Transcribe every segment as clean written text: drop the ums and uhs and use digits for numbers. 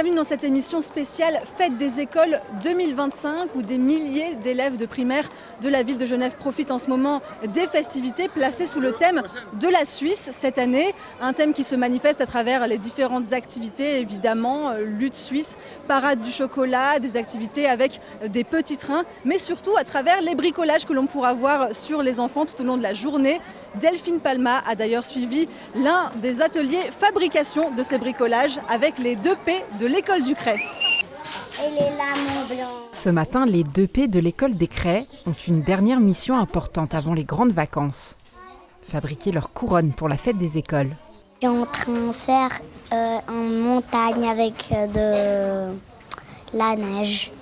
Bienvenue dans cette émission spéciale Fête des écoles 2025 où des milliers d'élèves de primaire de la ville de Genève profitent en ce moment des festivités placées sous le thème de la Suisse cette année. Un thème qui se manifeste à travers les différentes activités, évidemment, lutte suisse, parade du chocolat, des activités avec des petits trains, mais surtout à travers les bricolages que l'on pourra voir sur les enfants tout au long de la journée. Delphine Palma a d'ailleurs suivi l'un des ateliers fabrication de ces bricolages avec les 2P de l'école du Cray. Et les lamons blancs. Ce matin, les 2P de l'école des Cray ont une dernière mission importante avant les grandes vacances. Fabriquer leur couronne pour la fête des écoles. Je suis en train de faire une montagne avec de la neige.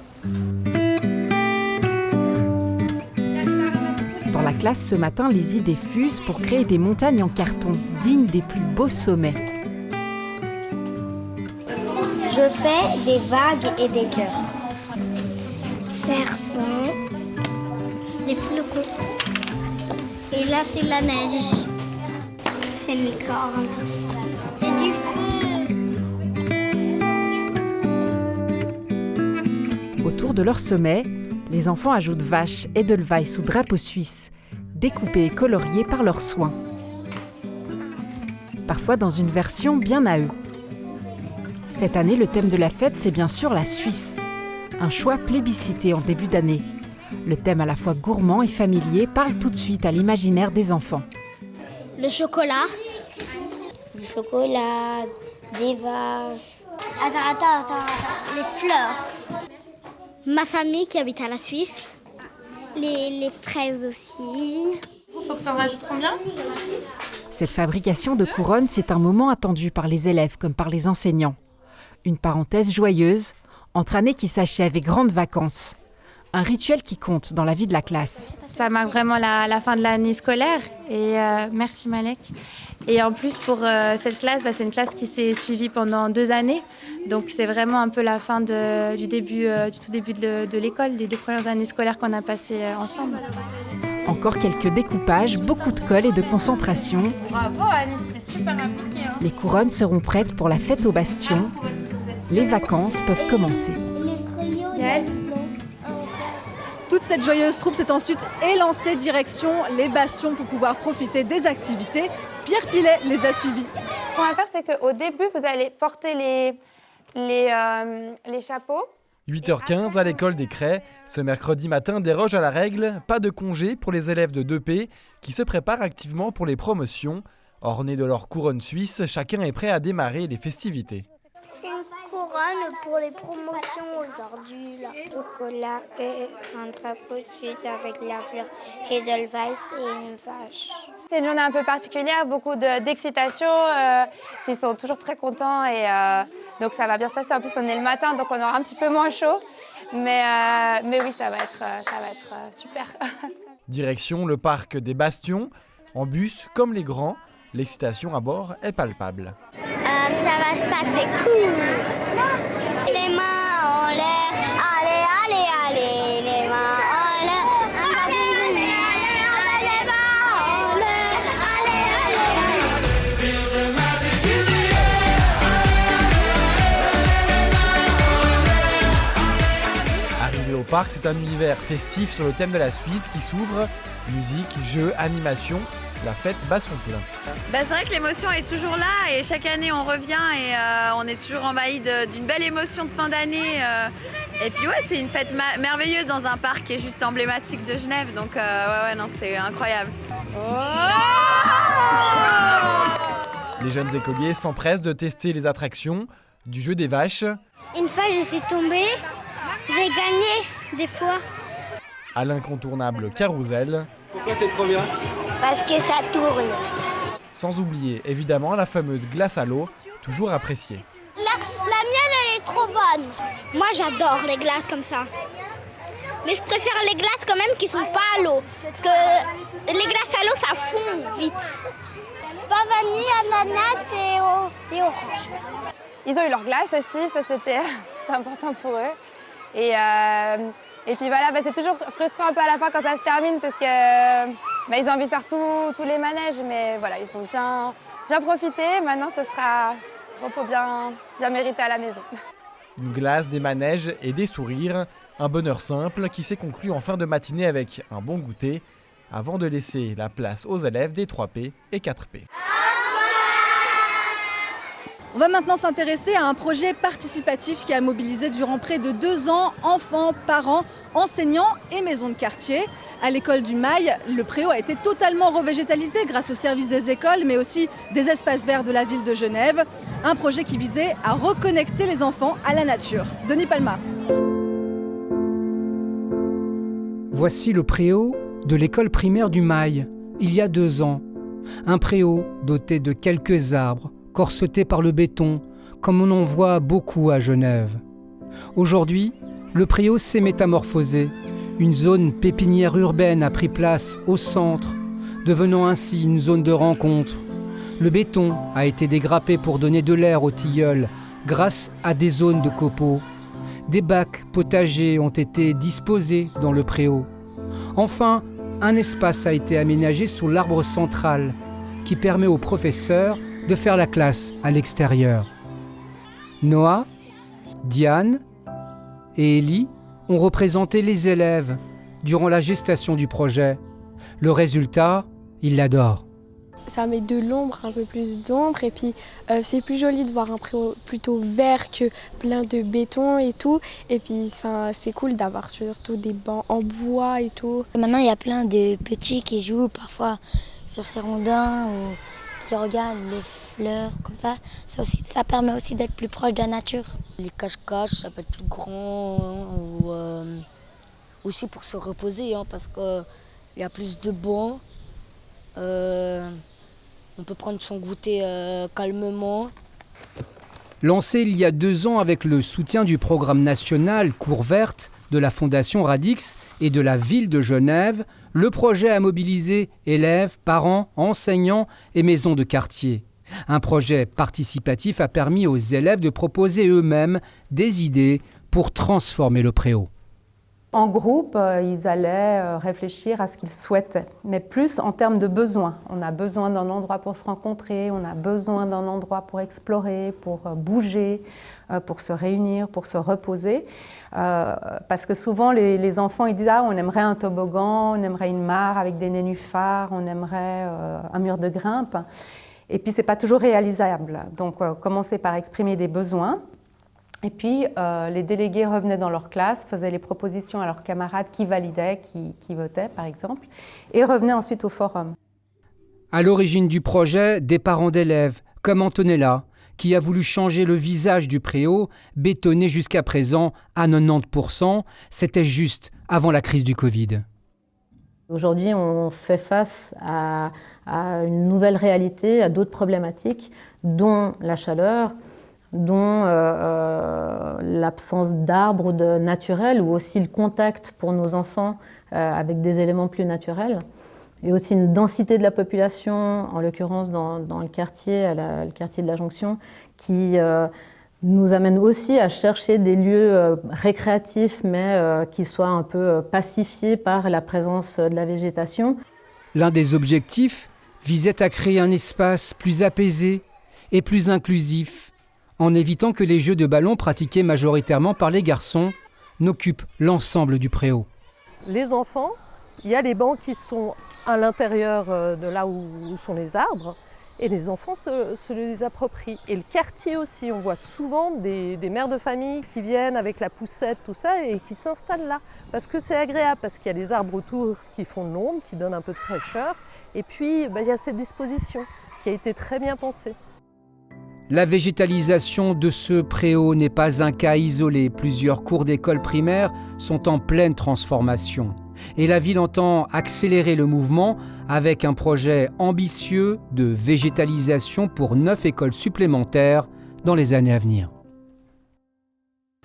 Dans la classe ce matin, les idées fusent pour créer des montagnes en carton, dignes des plus beaux sommets. Je fais des vagues et des cœurs. Serpents. Des flocons. Et là, c'est la neige. C'est une licorne. C'est du feu. Autour de leur sommet, les enfants ajoutent vaches, edelweiss ou drapeaux suisses, découpés et coloriés par leurs soins. Parfois dans une version bien à eux. Cette année, le thème de la fête, c'est bien sûr la Suisse. Un choix plébiscité en début d'année. Le thème à la fois gourmand et familier parle tout de suite à l'imaginaire des enfants. Le chocolat. Du chocolat, des vaches. Attends. Les fleurs. Ma famille qui habite à la Suisse. Les fraises aussi. Faut que tu en rajoutes combien ? Cette fabrication de couronnes, c'est un moment attendu par les élèves comme par les enseignants. Une parenthèse joyeuse entre années qui s'achèvent et grandes vacances. Un rituel qui compte dans la vie de la classe. Ça marque vraiment la fin de l'année scolaire. Et merci Malek. Et en plus pour cette classe, c'est une classe qui s'est suivie pendant 2 années. Donc c'est vraiment un peu la fin du tout début de l'école, des 2 premières années scolaires qu'on a passées ensemble. Encore quelques découpages, beaucoup de colle et de concentration. Bravo Annie, c'était super appliqué. Les couronnes seront prêtes pour la fête au Bastion. Les vacances peuvent commencer. Toute cette joyeuse troupe s'est ensuite élancée direction les Bastions pour pouvoir profiter des activités. Pierre Pilet les a suivis. Ce qu'on va faire, c'est qu'au début, vous allez porter les chapeaux. 8h15 à l'école des Cray. Ce mercredi matin déroge à la règle. Pas de congé pour les élèves de 2P qui se préparent activement pour les promotions. Ornés de leur couronne suisse, chacun est prêt à démarrer les festivités. C'est une couronne pour les promotions aujourd'hui. Chocolat et un drapeau suisse avec la fleur Edelweiss et une vache. C'est une journée un peu particulière, beaucoup d'excitation. Ils sont toujours très contents et donc ça va bien se passer. En plus, on est le matin, donc on aura un petit peu moins chaud. Mais oui, ça va être super. Direction le parc des Bastions. En bus, comme les grands, l'excitation à bord est palpable. Ça va se passer cool. Les mains en l'air, allez, les mains en l'air. Les mains en l'air, Arrivé au parc, c'est un univers festif sur le thème de la Suisse qui s'ouvre. Musique, jeux, animation, la fête bat son plein. C'est vrai que l'émotion est toujours là et chaque année on revient et on est toujours envahi d'une belle émotion de fin d'année. Et puis c'est une fête merveilleuse dans un parc qui est juste emblématique de Genève. Donc c'est incroyable. Les jeunes écoliers s'empressent de tester les attractions, du jeu des vaches. Une fois, je suis tombée. J'ai gagné des fois. À l'incontournable carrousel. Pourquoi c'est trop bien ? Parce que ça tourne. Sans oublier évidemment la fameuse glace à l'eau, toujours appréciée. La mienne, elle est trop bonne. Moi, j'adore les glaces comme ça. Mais je préfère les glaces quand même qui sont pas à l'eau. Parce que les glaces à l'eau, ça fond vite. Pas vanille, ananas et orange. Ils ont eu leur glace aussi, ça c'était important pour eux. Et puis voilà, c'est toujours frustrant un peu à la fin quand ça se termine parce que ils ont envie de faire tous les manèges, mais voilà, ils ont bien profité. Maintenant, ce sera repos bien mérité à la maison. Une glace, des manèges et des sourires. Un bonheur simple qui s'est conclu en fin de matinée avec un bon goûter, avant de laisser la place aux élèves des 3P et 4P. On va maintenant s'intéresser à un projet participatif qui a mobilisé durant près de 2 ans enfants, parents, enseignants et maisons de quartier. À l'école du Mail, le préau a été totalement revégétalisé grâce au service des écoles, mais aussi des espaces verts de la ville de Genève. Un projet qui visait à reconnecter les enfants à la nature. Denis Palma. Voici le préau de l'école primaire du Mail, il y a 2 ans. Un préau doté de quelques arbres, corseté par le béton, comme on en voit beaucoup à Genève. Aujourd'hui, le préau s'est métamorphosé. Une zone pépinière urbaine a pris place au centre, devenant ainsi une zone de rencontre. Le béton a été dégrappé pour donner de l'air aux tilleuls grâce à des zones de copeaux. Des bacs potagers ont été disposés dans le préau. Enfin, un espace a été aménagé sous l'arbre central qui permet aux professeurs de faire la classe à l'extérieur. Noah, Diane et Ellie ont représenté les élèves durant la gestation du projet. Le résultat, ils l'adorent. Ça met de l'ombre, un peu plus d'ombre, et puis c'est plus joli de voir un préau plutôt vert que plein de béton et tout. Et puis c'est cool d'avoir surtout des bancs en bois et tout. Maintenant, il y a plein de petits qui jouent parfois sur ces rondins ou qui regardent les fleurs comme ça. Ça permet aussi d'être plus proche de la nature. Les cache-cache, ça peut être plus grand ou aussi pour se reposer parce qu'il y a plus de bancs. On peut prendre son goûter calmement. Lancé il y a 2 ans avec le soutien du programme national Cours Verte de la Fondation Radix et de la ville de Genève, le projet a mobilisé élèves, parents, enseignants et maisons de quartier. Un projet participatif a permis aux élèves de proposer eux-mêmes des idées pour transformer le préau. En groupe, ils allaient réfléchir à ce qu'ils souhaitaient, mais plus en termes de besoins. On a besoin d'un endroit pour se rencontrer, on a besoin d'un endroit pour explorer, pour bouger, pour se réunir, pour se reposer. Parce que souvent, les enfants, ils disent « Ah, on aimerait un toboggan, on aimerait une mare avec des nénuphars, on aimerait un mur de grimpe. » Et puis, ce n'est pas toujours réalisable. Donc, commencer par exprimer des besoins. Et puis, les délégués revenaient dans leur classe, faisaient les propositions à leurs camarades qui validaient, qui votaient, par exemple, et revenaient ensuite au forum. À l'origine du projet, des parents d'élèves, comme Antonella, qui a voulu changer le visage du préau, bétonné jusqu'à présent à 90%, c'était juste avant la crise du Covid. Aujourd'hui, on fait face à une nouvelle réalité, à d'autres problématiques, dont la chaleur, dont l'absence d'arbres naturels ou aussi le contact pour nos enfants avec des éléments plus naturels. Et aussi une densité de la population, en l'occurrence dans le quartier, le quartier de la Jonction, qui nous amène aussi à chercher des lieux récréatifs, mais qui soient un peu pacifiés par la présence de la végétation. L'un des objectifs visait à créer un espace plus apaisé et plus inclusif, en évitant que les jeux de ballon pratiqués majoritairement par les garçons n'occupent l'ensemble du préau. Les enfants, il y a les bancs qui sont à l'intérieur de là où sont les arbres, et les enfants se les approprient. Et le quartier aussi, on voit souvent des mères de famille qui viennent avec la poussette, tout ça, et qui s'installent là. Parce que c'est agréable, parce qu'il y a les arbres autour qui font de l'ombre, qui donnent un peu de fraîcheur. Et puis, il y a cette disposition qui a été très bien pensée. La végétalisation de ce préau n'est pas un cas isolé. Plusieurs cours d'école primaire sont en pleine transformation. Et la ville entend accélérer le mouvement avec un projet ambitieux de végétalisation pour 9 écoles supplémentaires dans les années à venir.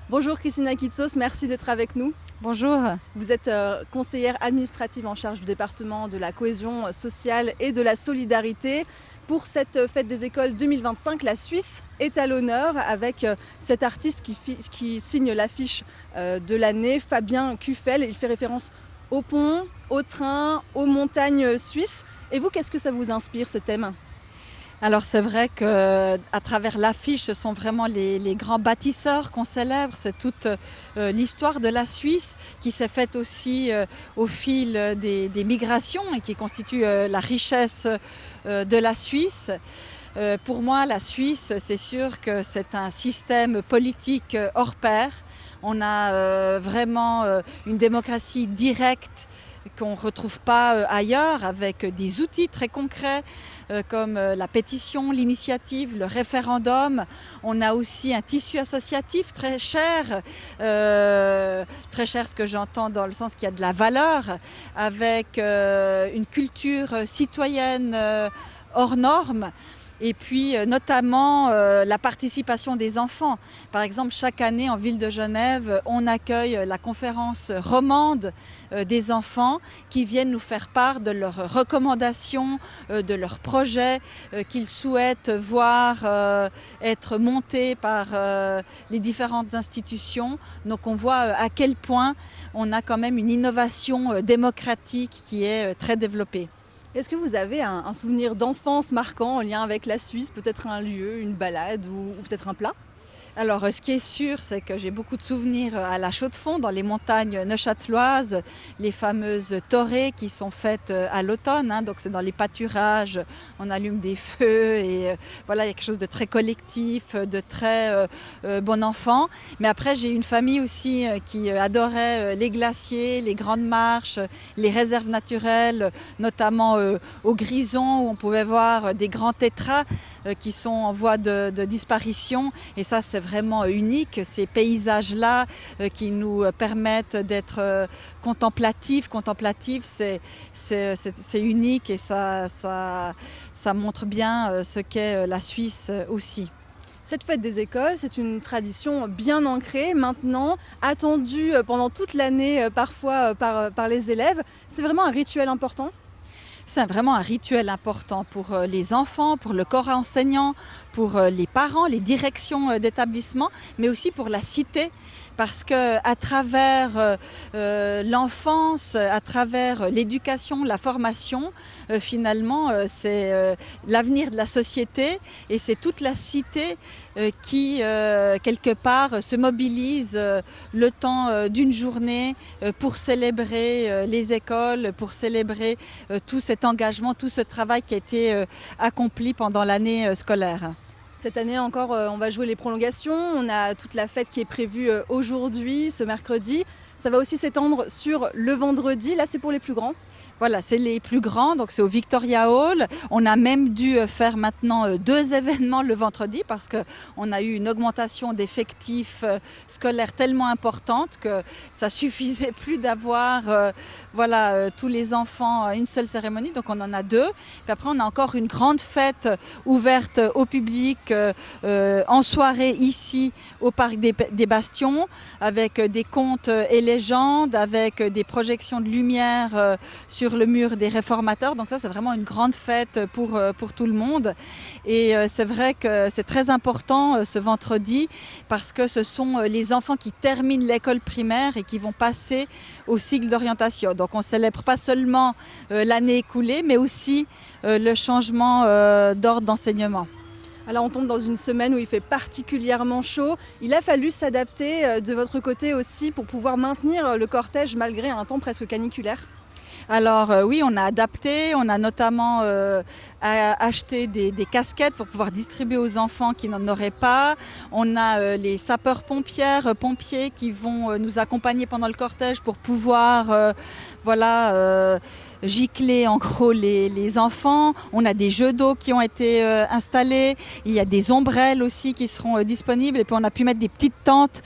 Bonjour Christina Kitsos, merci d'être avec nous. Bonjour. Vous êtes conseillère administrative en charge du département de la cohésion sociale et de la solidarité. Pour cette fête des écoles 2025, la Suisse est à l'honneur avec cet artiste qui signe l'affiche de l'année, Fabien Kuffel. Il fait référence au pont, au train, aux montagnes suisses. Et vous, qu'est-ce que ça vous inspire, ce thème ? Alors c'est vrai qu'à travers l'affiche, ce sont vraiment les grands bâtisseurs qu'on célèbre. C'est toute l'histoire de la Suisse qui s'est faite aussi au fil des migrations et qui constitue la richesse de la Suisse. Pour moi, la Suisse, c'est sûr que c'est un système politique hors pair. On a vraiment une démocratie directe qu'on ne retrouve pas ailleurs, avec des outils très concrets comme la pétition, l'initiative, le référendum. On a aussi un tissu associatif très cher ce que j'entends dans le sens qu'il y a de la valeur, avec une culture citoyenne hors norme. Et puis notamment la participation des enfants. Par exemple, chaque année en ville de Genève, on accueille la conférence romande des enfants qui viennent nous faire part de leurs recommandations, de leurs projets qu'ils souhaitent voir être montés par les différentes institutions. Donc on voit à quel point on a quand même une innovation démocratique qui est très développée. Est-ce que vous avez un souvenir d'enfance marquant en lien avec la Suisse, peut-être un lieu, une balade ou peut-être un plat ? Alors, ce qui est sûr, c'est que j'ai beaucoup de souvenirs à la Chaux-de-Fonds, dans les montagnes neuchâteloises, les fameuses torées qui sont faites à l'automne. Donc, c'est dans les pâturages, on allume des feux et voilà, il y a quelque chose de très collectif, de très bon enfant. Mais après, j'ai une famille aussi qui adorait les glaciers, les grandes marches, les réserves naturelles, notamment au Grison, où on pouvait voir des grands tétras qui sont en voie de disparition. Et ça, c'est vraiment unique, ces paysages-là qui nous permettent d'être contemplatifs. Contemplatifs, c'est unique et ça montre bien ce qu'est la Suisse aussi. Cette fête des écoles, c'est une tradition bien ancrée, maintenant attendue pendant toute l'année parfois par les élèves. C'est vraiment un rituel important ? C'est vraiment un rituel important pour les enfants, pour le corps enseignant, pour les parents, les directions d'établissement, mais aussi pour la cité. Parce qu'à travers l'enfance, à travers l'éducation, la formation, finalement, c'est l'avenir de la société et c'est toute la cité qui, quelque part, se mobilise le temps d'une journée pour célébrer les écoles, pour célébrer tout cet engagement, tout ce travail qui a été accompli pendant l'année scolaire. Cette année encore, on va jouer les prolongations. On a toute la fête qui est prévue aujourd'hui, ce mercredi. Ça va aussi s'étendre sur le vendredi. Là, c'est pour les plus grands. Voilà, c'est les plus grands, donc c'est au Victoria Hall. On a même dû faire maintenant 2 événements le vendredi parce qu'on a eu une augmentation d'effectifs scolaires tellement importante que ça suffisait plus d'avoir tous les enfants à une seule cérémonie, donc on en a 2. Puis après, on a encore une grande fête ouverte au public en soirée ici au Parc des Bastions avec des contes et légendes, avec des projections de lumière sur le mur des réformateurs. Donc ça, c'est vraiment une grande fête pour tout le monde. Et c'est vrai que c'est très important ce vendredi parce que ce sont les enfants qui terminent l'école primaire et qui vont passer au cycle d'orientation. Donc on célèbre pas seulement l'année écoulée, mais aussi le changement d'ordre d'enseignement. Alors on tombe dans une semaine où il fait particulièrement chaud. Il a fallu s'adapter de votre côté aussi pour pouvoir maintenir le cortège malgré un temps presque caniculaire. Alors oui, on a adapté, on a notamment acheté des casquettes pour pouvoir distribuer aux enfants qui n'en auraient pas. On a les sapeurs-pompiers qui vont nous accompagner pendant le cortège pour pouvoir gicler en gros les enfants. On a des jeux d'eau qui ont été installés. Il y a des ombrelles aussi qui seront disponibles. Et puis on a pu mettre des petites tentes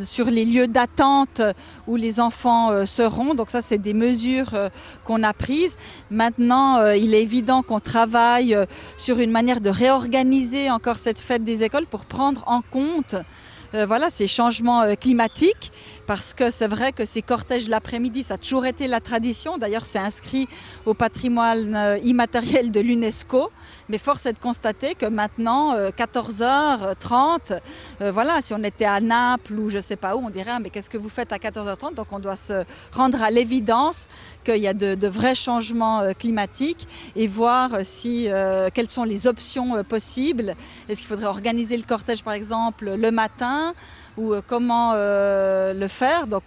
sur les lieux d'attente où les enfants seront. Donc ça, c'est des mesures qu'on a prises. Maintenant, il est évident qu'on travaille sur une manière de réorganiser encore cette fête des écoles pour prendre en compte ces changements climatiques, parce que c'est vrai que ces cortèges l'après-midi, ça a toujours été la tradition. D'ailleurs, c'est inscrit au patrimoine immatériel de l'UNESCO. Mais force est de constater que maintenant, 14h30, si on était à Naples ou je ne sais pas où, on dirait mais qu'est-ce que vous faites à 14h30 ? Donc on doit se rendre à l'évidence qu'il y a de vrais changements climatiques et voir quelles sont les options possibles. Est-ce qu'il faudrait organiser le cortège par exemple le matin ? Ou comment le faire. Donc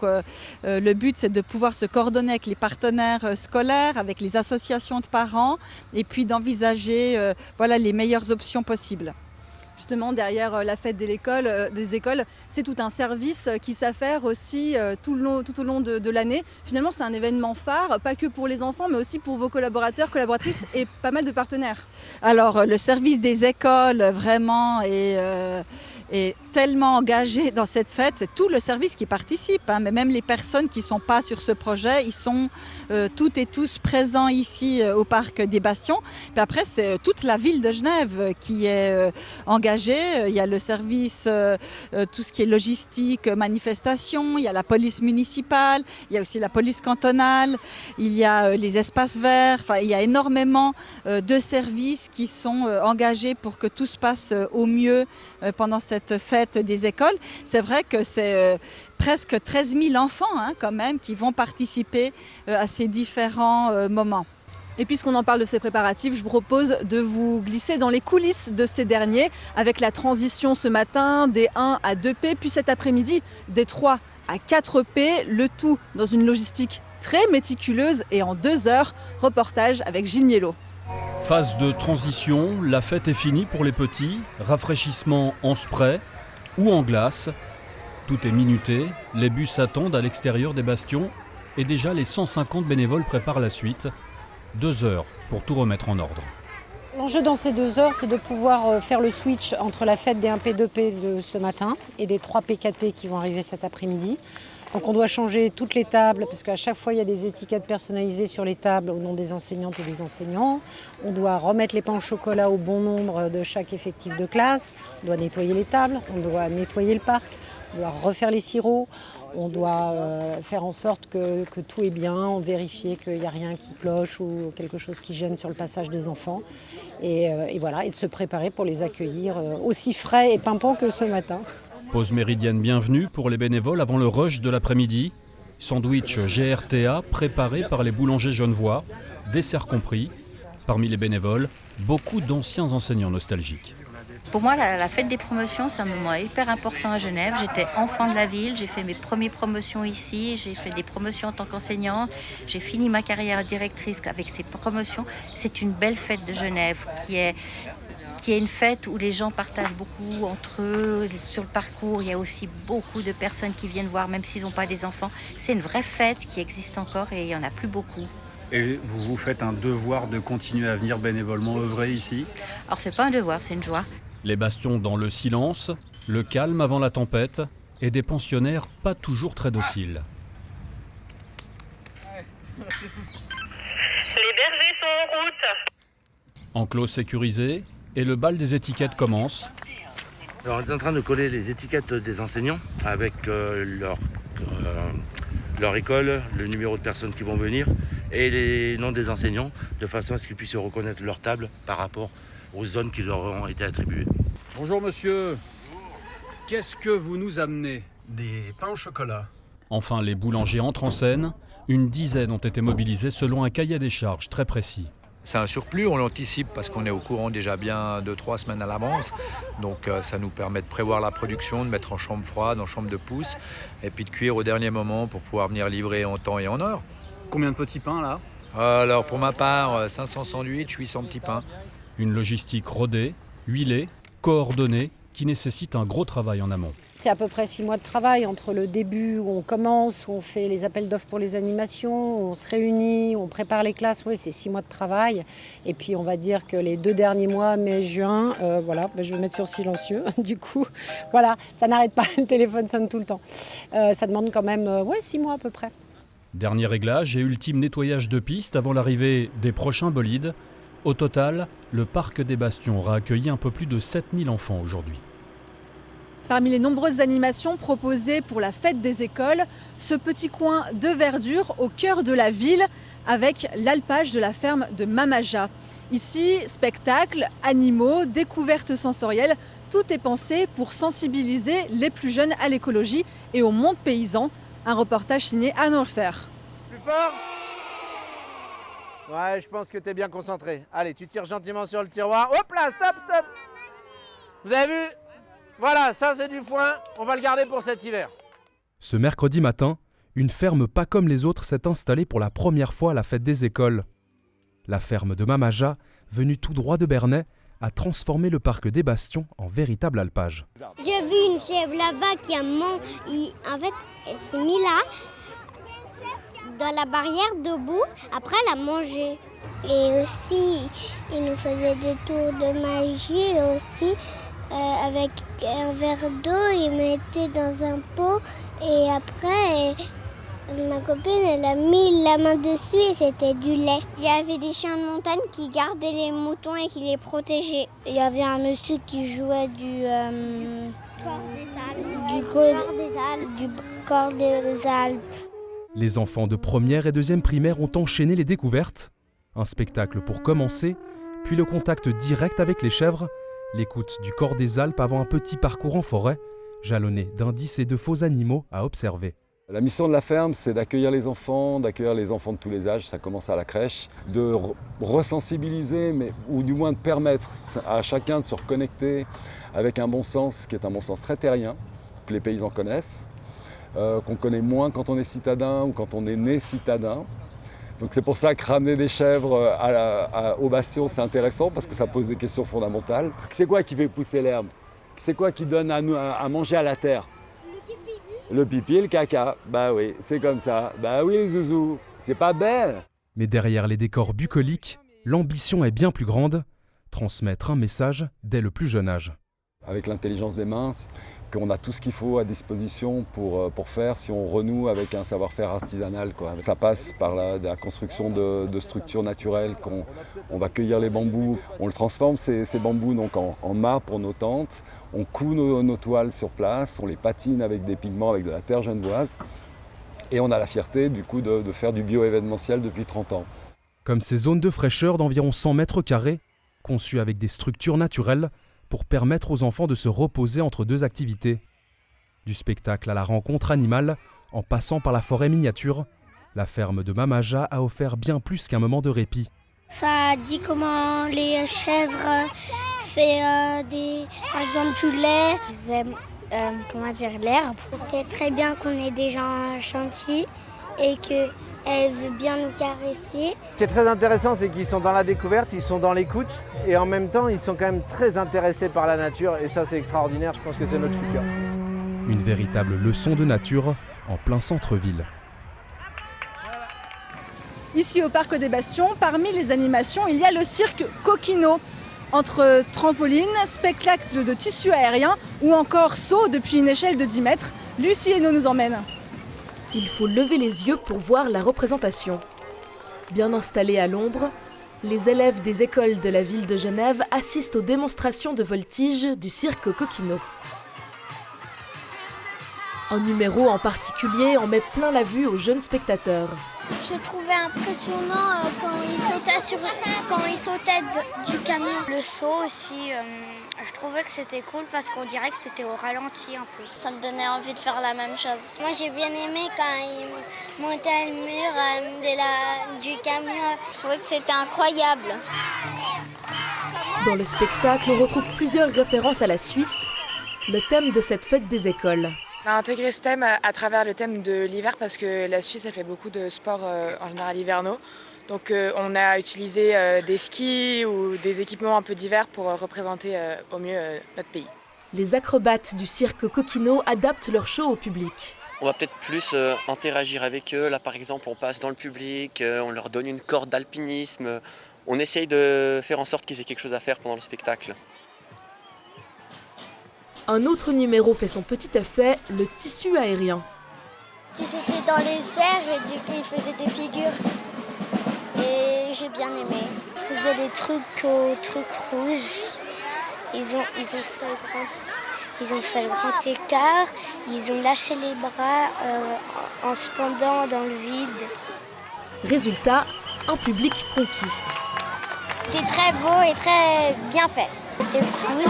le but c'est de pouvoir se coordonner avec les partenaires scolaires, avec les associations de parents et puis d'envisager les meilleures options possibles. Justement, derrière la fête des écoles, c'est tout un service qui s'affaire aussi tout au long de l'année. Finalement, c'est un événement phare, pas que pour les enfants, mais aussi pour vos collaborateurs, collaboratrices et pas mal de partenaires. Alors, le service des écoles, vraiment, est tellement engagé dans cette fête, c'est tout le service qui participe, mais même les personnes qui ne sont pas sur ce projet, ils sont toutes et tous présents ici au Parc des Bastions. Puis après, c'est toute la ville de Genève qui est engagée. Il y a le service, tout ce qui est logistique, manifestation, il y a la police municipale, il y a aussi la police cantonale, il y a les espaces verts, il y a énormément de services qui sont engagés pour que tout se passe au mieux pendant cette fête des écoles. C'est vrai que c'est presque 13 000 enfants quand même qui vont participer à ces différents moments. Et puisqu'on en parle de ces préparatifs, je vous propose de vous glisser dans les coulisses de ces derniers avec la transition ce matin des 1 à 2P, puis cet après-midi des 3 à 4P, le tout dans une logistique très méticuleuse et en 2 heures. Reportage avec Gilles Miellot. Phase de transition, la fête est finie pour les petits, rafraîchissement en spray ou en glace. Tout est minuté, les bus attendent à l'extérieur des bastions et déjà les 150 bénévoles préparent la suite. 2 heures pour tout remettre en ordre. L'enjeu dans ces 2 heures, c'est de pouvoir faire le switch entre la fête des 1P, 2P de ce matin et des 3P, 4P qui vont arriver cet après-midi. Donc on doit changer toutes les tables parce qu'à chaque fois il y a des étiquettes personnalisées sur les tables au nom des enseignantes et des enseignants. On doit remettre les pains au chocolat au bon nombre de chaque effectif de classe. On doit nettoyer les tables, on doit nettoyer le parc, on doit refaire les sirops. On doit faire en sorte que tout est bien, vérifier qu'il n'y a rien qui cloche ou quelque chose qui gêne sur le passage des enfants. Et de se préparer pour les accueillir aussi frais et pimpants que ce matin. Pause méridienne bienvenue pour les bénévoles avant le rush de l'après-midi. Sandwich GRTA préparé par les boulangers genevois, dessert compris. Parmi les bénévoles, beaucoup d'anciens enseignants nostalgiques. Pour moi, la fête des promotions, c'est un moment hyper important à Genève. J'étais enfant de la ville, j'ai fait mes premières promotions ici, j'ai fait des promotions en tant qu'enseignante, j'ai fini ma carrière directrice avec ces promotions. C'est une belle fête de Genève qui est une fête où les gens partagent beaucoup entre eux. Sur le parcours, il y a aussi beaucoup de personnes qui viennent voir, même s'ils n'ont pas des enfants. C'est une vraie fête qui existe encore et il n'y en a plus beaucoup. Et vous vous faites un devoir de continuer à venir bénévolement œuvrer ici ? Alors c'est pas un devoir, c'est une joie. Les bastions dans le silence, le calme avant la tempête et des pensionnaires pas toujours très dociles. Les bergers sont en route. Enclos sécurisé et le bal des étiquettes commence. Alors, on est en train de coller les étiquettes des enseignants avec leur école, le numéro de personnes qui vont venir et les noms des enseignants de façon à ce qu'ils puissent reconnaître leur table par rapport aux zones qui leur ont été attribuées. Bonjour monsieur. Qu'est-ce que vous nous amenez ? Des pains au chocolat. Enfin, les boulangers entrent en scène. Une dizaine ont été mobilisés selon un cahier des charges très précis. C'est un surplus, on l'anticipe parce qu'on est au courant déjà bien 2-3 semaines à l'avance. Donc ça nous permet de prévoir la production, de mettre en chambre froide, en chambre de pousse, et puis de cuire au dernier moment pour pouvoir venir livrer en temps et en heure. Combien de petits pains là ? Alors pour ma part, 500 sandwichs, 800 petits pains. Une logistique rodée, huilée, coordonnée, qui nécessite un gros travail en amont. C'est à peu près 6 mois de travail entre le début où on commence, où on fait les appels d'offres pour les animations, où on se réunit, où on prépare les classes. Oui, c'est 6 mois de travail. Et puis on va dire que les 2 derniers mois, mai, juin, je vais mettre sur silencieux. Du coup, voilà, ça n'arrête pas, le téléphone sonne tout le temps. Ça demande quand même 6 mois à peu près. Dernier réglage et ultime nettoyage de piste avant l'arrivée des prochains bolides. Au total, le Parc des Bastions aura accueilli un peu plus de 7000 enfants aujourd'hui. Parmi les nombreuses animations proposées pour la fête des écoles, ce petit coin de verdure au cœur de la ville avec l'alpage de la ferme de Mamaja. Ici, spectacles, animaux, découvertes sensorielles, tout est pensé pour sensibiliser les plus jeunes à l'écologie et au monde paysan. Un reportage signé Anne Orfer. Plus fort? Ouais, je pense que tu es bien concentré. Allez, tu tires gentiment sur le tiroir. Hop là, stop, stop. Vous avez vu? Voilà, ça c'est du foin. On va le garder pour cet hiver. Ce mercredi matin, une ferme pas comme les autres s'est installée pour la première fois à la fête des écoles. La ferme de Mamaja, venue tout droit de Bernay, a transformé le parc des Bastions en véritable alpage. J'ai vu une chèvre là-bas qui a en fait, elle s'est mise là, dans la barrière debout. Après, elle a mangé. Et aussi, il nous faisait des tours de magie aussi. Avec un verre d'eau, il mettait dans un pot. Et après, ma copine, elle a mis la main dessus et c'était du lait. Il y avait des chiens de montagne qui gardaient les moutons et qui les protégeaient. Il y avait un monsieur qui jouait du corps des Alpes. Les enfants de première et deuxième primaire ont enchaîné les découvertes. Un spectacle pour commencer, puis le contact direct avec les chèvres, l'écoute du corps des Alpes avant un petit parcours en forêt, jalonné d'indices et de faux animaux à observer. La mission de la ferme, c'est d'accueillir les enfants de tous les âges, ça commence à la crèche, de ressensibiliser, ou du moins de permettre à chacun de se reconnecter avec un bon sens, qui est un bon sens très terrien, que les paysans connaissent, qu'on connaît moins quand on est citadin ou quand on est né citadin. Donc c'est pour ça que ramener des chèvres au bastion, c'est intéressant, parce que ça pose des questions fondamentales. C'est quoi qui fait pousser l'herbe? C'est quoi qui donne à manger à la terre? Le pipi et le caca, bah oui, c'est comme ça. Bah oui les zouzous, c'est pas belle. Mais derrière les décors bucoliques, l'ambition est bien plus grande, transmettre un message dès le plus jeune âge. Avec l'intelligence des mains, qu'on a tout ce qu'il faut à disposition pour faire si on renoue avec un savoir-faire artisanal, quoi. Ça passe par la construction de structures naturelles, on va cueillir les bambous, on le transforme ces bambous donc en mâts pour nos tentes. On coud nos toiles sur place, on les patine avec des pigments, avec de la terre genevoise. Et on a la fierté du coup de faire du bio-événementiel depuis 30 ans. Comme ces zones de fraîcheur d'environ 100 mètres carrés, conçues avec des structures naturelles pour permettre aux enfants de se reposer entre deux activités. Du spectacle à la rencontre animale, en passant par la forêt miniature, la ferme de Mamaja a offert bien plus qu'un moment de répit. Ça dit comment les chèvres font par exemple du lait. Ils aiment l'herbe. C'est très bien qu'on ait des gens gentils et qu'elle veut bien nous caresser. Ce qui est très intéressant, c'est qu'ils sont dans la découverte, ils sont dans l'écoute et en même temps, ils sont quand même très intéressés par la nature et ça, c'est extraordinaire. Je pense que c'est notre futur. Une véritable leçon de nature en plein centre-ville. Ici au Parc des Bastions, parmi les animations, il y a le cirque Coquino. Entre trampoline, spectacle de tissu aérien ou encore saut depuis une échelle de 10 mètres, Lucie Hainaut nous emmène. Il faut lever les yeux pour voir la représentation. Bien installés à l'ombre, les élèves des écoles de la ville de Genève assistent aux démonstrations de voltige du cirque Coquino. Un numéro en particulier en met plein la vue aux jeunes spectateurs. Je trouvais impressionnant quand il sautait du camion. Le saut aussi, je trouvais que c'était cool parce qu'on dirait que c'était au ralenti un peu. Ça me donnait envie de faire la même chose. Moi j'ai bien aimé quand il montait le mur du camion. Je trouvais que c'était incroyable. Dans le spectacle, on retrouve plusieurs références à la Suisse, le thème de cette fête des écoles. On a intégré ce thème à travers le thème de l'hiver parce que la Suisse elle fait beaucoup de sports en général hivernaux. Donc on a utilisé des skis ou des équipements un peu d'hiver pour représenter au mieux notre pays. Les acrobates du cirque Coquino adaptent leur show au public. On va peut-être plus interagir avec eux. Là par exemple on passe dans le public, on leur donne une corde d'alpinisme. On essaye de faire en sorte qu'ils aient quelque chose à faire pendant le spectacle. Un autre numéro fait son petit effet, le tissu aérien. C'était dans les airs et du coup ils faisaient des figures. Et j'ai bien aimé. Ils faisaient des trucs aux trucs rouges. Ils ont fait ils ont fait le grand écart, ils ont lâché les bras en se pendant dans le vide. Résultat, un public conquis. C'était très beau et très bien fait. C'était cool.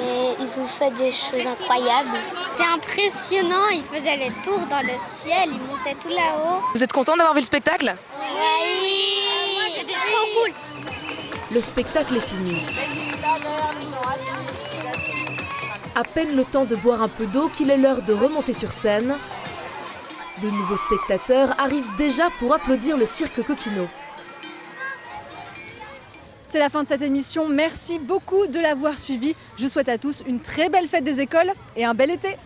Et ils ont fait des choses incroyables. C'était impressionnant, ils faisaient les tours dans le ciel, ils montaient tout là-haut. Vous êtes content d'avoir vu le spectacle? Oui, c'était trop cool. Le spectacle est fini. À peine le temps de boire un peu d'eau qu'il est l'heure de remonter sur scène. De nouveaux spectateurs arrivent déjà pour applaudir le cirque Coquino. C'est la fin de cette émission. Merci beaucoup de l'avoir suivi. Je souhaite à tous une très belle fête des écoles et un bel été.